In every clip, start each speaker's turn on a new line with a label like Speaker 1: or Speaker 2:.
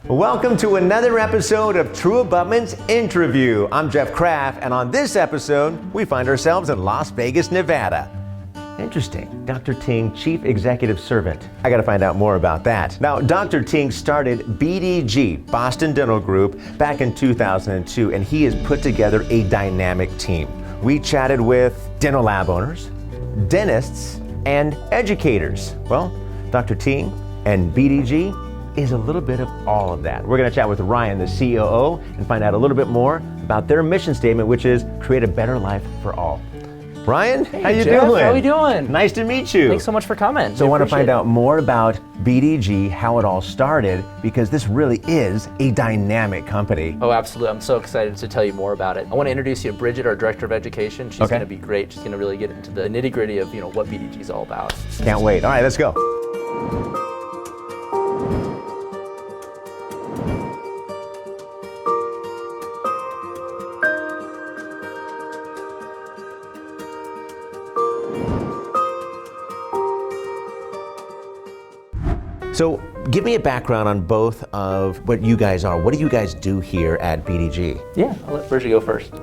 Speaker 1: Welcome to another episode of True Abutment's InTRUview. I'm Jeff Kraft, and on this episode, we find ourselves in Las Vegas, Nevada. Interesting. Dr. Ting, Chief Executive Servant. I got to find out more about that. Now, Dr. Ting started BDG, Boston Dental Group, back in 2002, and he has put together a dynamic team. We chatted with dental lab owners, dentists, and educators. Well, Dr. Ting and BDG is a little bit of all of that. We're going to chat with Ryan, the COO, and find out a little bit more about their mission statement, which is create a better life for all. Ryan,
Speaker 2: hey,
Speaker 1: how you
Speaker 2: Jeff,
Speaker 1: doing?
Speaker 2: How are you doing?
Speaker 1: Nice to meet you.
Speaker 2: Thanks so much for coming.
Speaker 1: So I want to find out more about BDG, how it all started, because this really is a dynamic company.
Speaker 2: Oh, absolutely. I'm so excited to tell you more about it. I want to introduce you to Bridget, our Director of Education. She's going to be great. She's going to really get into the nitty-gritty of what BDG is all about.
Speaker 1: Can't wait. All right, let's go. So give me a background on both of what you guys are. What do you guys do here at BDG?
Speaker 2: Yeah, I'll let Bridget go first.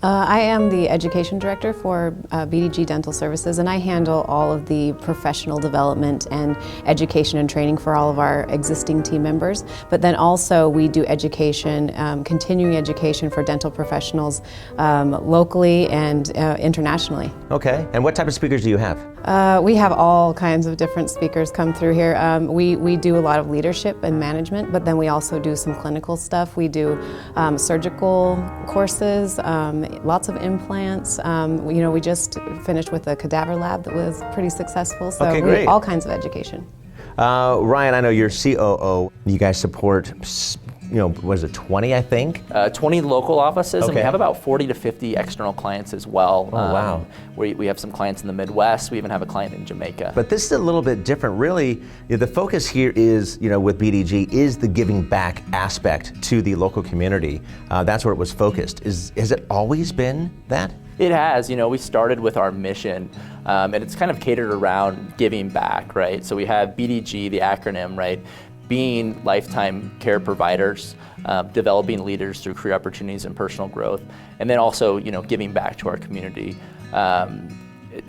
Speaker 3: I am the Education Director for BDG Dental Services, and I handle all of the professional development and education and training for all of our existing team members. But then also we do education, continuing education for dental professionals locally and internationally.
Speaker 1: Okay, and what type of speakers do you have?
Speaker 3: We have all kinds of different speakers come through here. We do a lot of leadership and management, but then we also do some clinical stuff. We do surgical courses, lots of implants. We just finished with a cadaver lab that was pretty successful, so
Speaker 1: okay, great.
Speaker 3: All kinds of education.
Speaker 1: Ryan, I know you're COO. You guys support, was it 20, I think?
Speaker 2: 20 local offices,
Speaker 1: okay.
Speaker 2: And we have about 40 to 50 external clients as well.
Speaker 1: Oh, wow.
Speaker 2: We have some clients in the Midwest. We even have a client in Jamaica.
Speaker 1: But this is a little bit different. Really, the focus here is, with BDG, is the giving back aspect to the local community. That's where it was focused. Has it always been that?
Speaker 2: It has. We started with our mission, and it's kind of catered around giving back, right? So we have BDG, the acronym, right? Being lifetime care providers, developing leaders through career opportunities and personal growth, and then also, giving back to our community.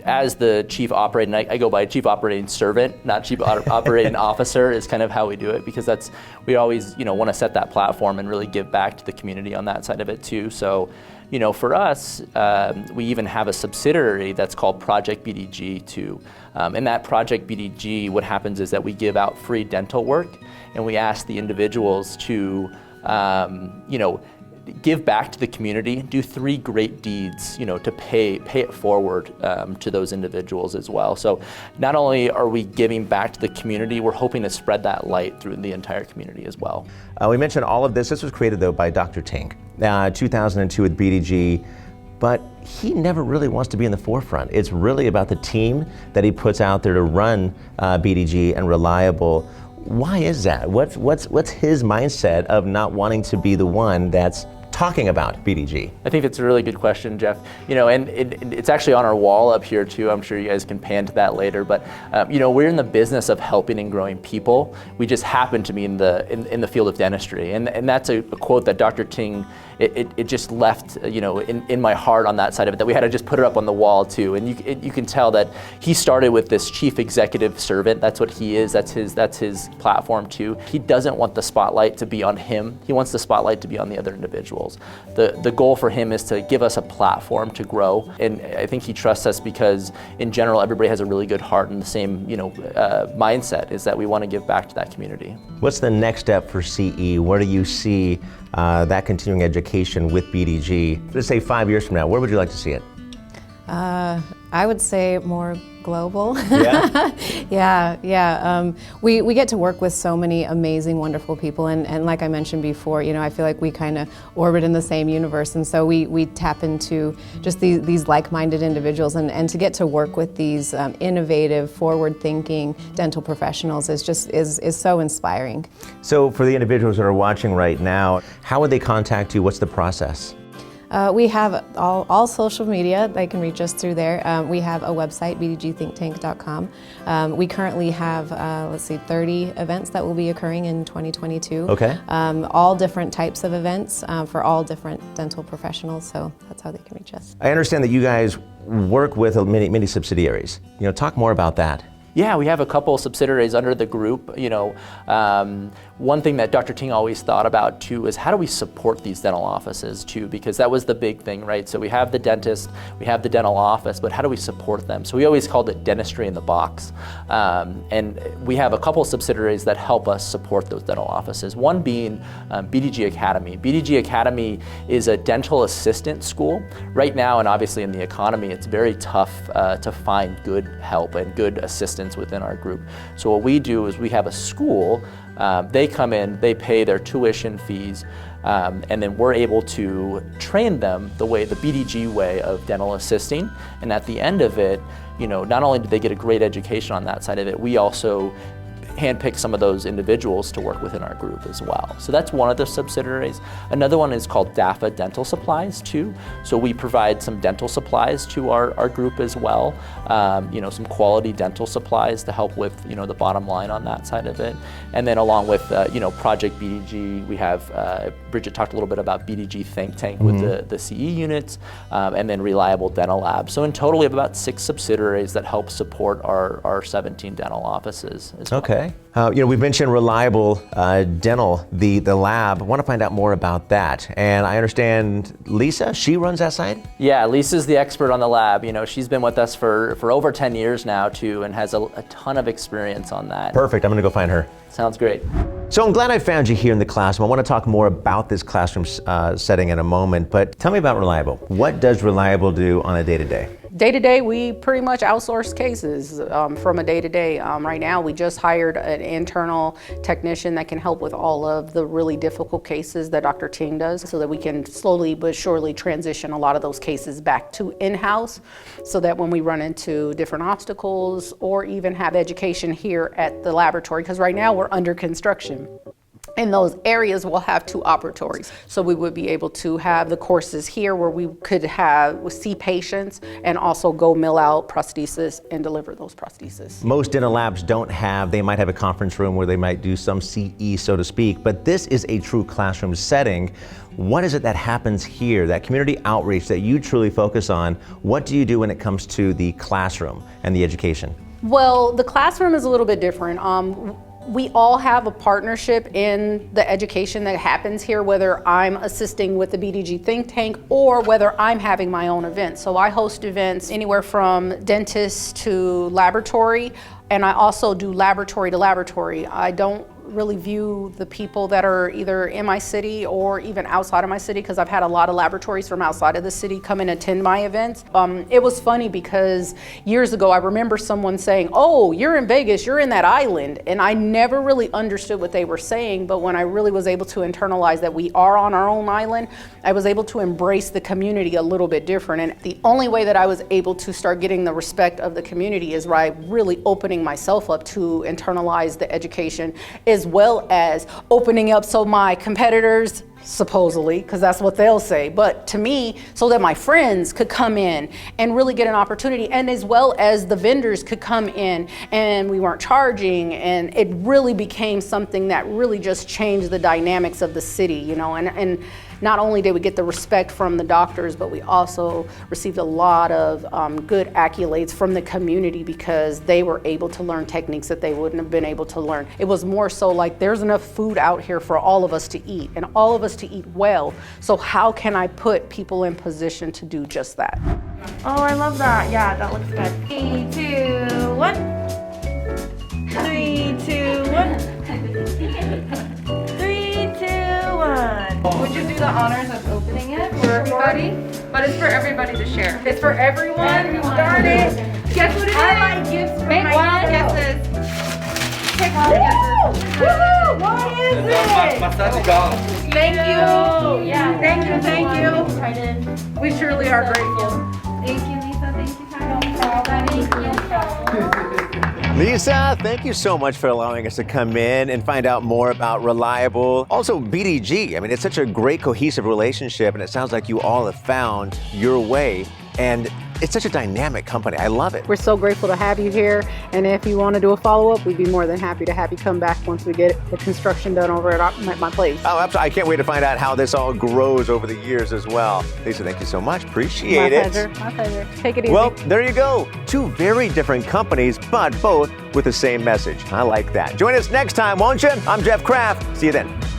Speaker 2: As the chief operating, I go by chief operating servant, not chief operating officer, is kind of how we do it, because we always, want to set that platform and really give back to the community on that side of it too. So, for us, we even have a subsidiary that's called Project BDG too. And that Project BDG, what happens is that we give out free dental work, and we ask the individuals to, give back to the community, do 3 great deeds, to pay it forward to those individuals as well. So not only are we giving back to the community, we're hoping to spread that light through the entire community as well.
Speaker 1: We mentioned all of this. This was created, though, by Dr. Ting, 2002 with BDG. But he never really wants to be in the forefront. It's really about the team that he puts out there to run BDG and Reliable. Why is that? What's his mindset of not wanting to be the one that's talking about BDG?
Speaker 2: I think that's a really good question, Jeff. And it's actually on our wall up here too. I'm sure you guys can pan to that later. But we're in the business of helping and growing people. We just happen to be in the field of dentistry, and that's a quote that Dr. Ting. It just left, in my heart on that side of it, that we had to just put it up on the wall too. And you can tell that he started with this chief executive servant. That's what he is. That's his platform too. He doesn't want the spotlight to be on him. He wants the spotlight to be on the other individuals. The goal for him is to give us a platform to grow. And I think he trusts us because in general, everybody has a really good heart and the same, mindset, is that we want to give back to that community.
Speaker 1: What's the next step for CE? Where do you see that continuing education with BDG? Let's say 5 years from now, where would you like to see it?
Speaker 3: I would say more global.
Speaker 1: Yeah?
Speaker 3: Yeah. We get to work with so many amazing, wonderful people, and like I mentioned before, I feel like we kind of orbit in the same universe, and so we tap into just these like-minded individuals, and to get to work with these innovative, forward-thinking dental professionals is so inspiring.
Speaker 1: So for the individuals that are watching right now, how would they contact you? What's the process?
Speaker 3: We have all social media. They can reach us through there. We have a website, bdgthinktank.com. We currently have, 30 events that will be occurring in 2022.
Speaker 1: Okay.
Speaker 3: All different types of events for all different dental professionals, so that's how they can reach us.
Speaker 1: I understand that you guys work with many subsidiaries. Talk more about that.
Speaker 2: Yeah, we have a couple subsidiaries under the group. One thing that Dr. Ting always thought about too is how do we support these dental offices too, because that was the big thing, right? So we have the dentist, we have the dental office, but how do we support them? So we always called it dentistry in the box. And we have a couple subsidiaries that help us support those dental offices. One being BDG Academy. BDG Academy is a dental assistant school. Right now, and obviously in the economy, it's very tough to find good help and good assistance within our group. So what we do is we have a school. They come in, they pay their tuition fees, and then we're able to train them the BDG way of dental assisting. And at the end of it, not only do they get a great education on that side of it, we also handpick some of those individuals to work within our group as well. So that's one of the subsidiaries. Another one is called Dapha Dental Supplies too. So we provide some dental supplies to our group as well. Some quality dental supplies to help with the bottom line on that side of it. And then along with Project BDG, we have Bridget talked a little bit about BDG Think Tank with the CE units, and then Reliable Dental Lab. So in total, we have about 6 subsidiaries that help support our 17 dental offices as well.
Speaker 1: Okay. We've mentioned Reliable Dental, the lab. I want to find out more about that. And I understand Lisa, she runs that site?
Speaker 2: Yeah, Lisa's the expert on the lab. She's been with us for over 10 years now too, and has a ton of experience on that.
Speaker 1: Perfect, I'm gonna go find her.
Speaker 2: Sounds great.
Speaker 1: So I'm glad I found you here in the classroom. I want to talk more about this classroom setting in a moment, but tell me about Reliable. What does Reliable do on a day-to-day?
Speaker 4: Day-to-day, we pretty much outsource cases from a day-to-day. Right now, we just hired an internal technician that can help with all of the really difficult cases that Dr. Ting does, so that we can slowly but surely transition a lot of those cases back to in-house, so that when we run into different obstacles or even have education here at the laboratory, because right now we're under construction. In those areas, we'll have 2 operatories. So we would be able to have the courses here where we could see patients and also go mill out prosthesis and deliver those prosthesis.
Speaker 1: Most dental labs they might have a conference room where they might do some CE, so to speak, but this is a true classroom setting. What is it that happens here, that community outreach that you truly focus on? What do you do when it comes to the classroom and the education?
Speaker 4: Well, the classroom is a little bit different. We all have a partnership in the education that happens here, whether I'm assisting with the BDG Think Tank or whether I'm having my own events. So I host events anywhere from dentists to laboratory, and I also do laboratory to laboratory. I don't really view the people that are either in my city or even outside of my city, because I've had a lot of laboratories from outside of the city come and attend my events. It was funny because years ago I remember someone saying, "Oh, you're in Vegas, you're in that island," and I never really understood what they were saying, but when I really was able to internalize that we are on our own island, I was able to embrace the community a little bit different. And the only way that I was able to start getting the respect of the community is by really opening myself up to internalize the education, as well as opening up so my competitors, supposedly, because that's what they'll say, but to me, so that my friends could come in and really get an opportunity, and as well as the vendors could come in and we weren't charging, and it really became something that really just changed the dynamics of the city, and not only did we get the respect from the doctors, but we also received a lot of good accolades from the community because they were able to learn techniques that they wouldn't have been able to learn. It was more so like there's enough food out here for all of us to eat, and all of us to eat well. So how can I put people in position to do just that?
Speaker 5: Oh, I love that. Yeah, that looks good. 3, 2, 1. 3, 2, 1. 3, 2, 1. Would you do the honors of opening it for everybody? But it's for everybody to share. It's for everyone. Darn it. Guess what it is? I like gifts for my guesses. Pick all the guesses. Woo! What is it? Thank you. Yeah. Thank you. We surely are grateful. Thank you, Lisa. Thank you, Tyler. Thank you.
Speaker 1: Lisa, thank you so much for allowing us to come in and find out more about Reliable. Also, BDG. I mean, it's such a great cohesive relationship, and it sounds like you all have found your way. And it's such a dynamic company. I love it.
Speaker 4: We're so grateful to have you here, and if you want to do a follow-up, we'd be more than happy to have you come back once we get the construction done over at my place.
Speaker 1: Oh, absolutely. I can't wait to find out how this all grows over the years as well. Lisa, thank you so much. Appreciate it.
Speaker 4: My pleasure. Take it easy.
Speaker 1: Well, there you go. Two very different companies, but both with the same message. I like that. Join us next time, won't you? I'm Jeff Kraft. See you then.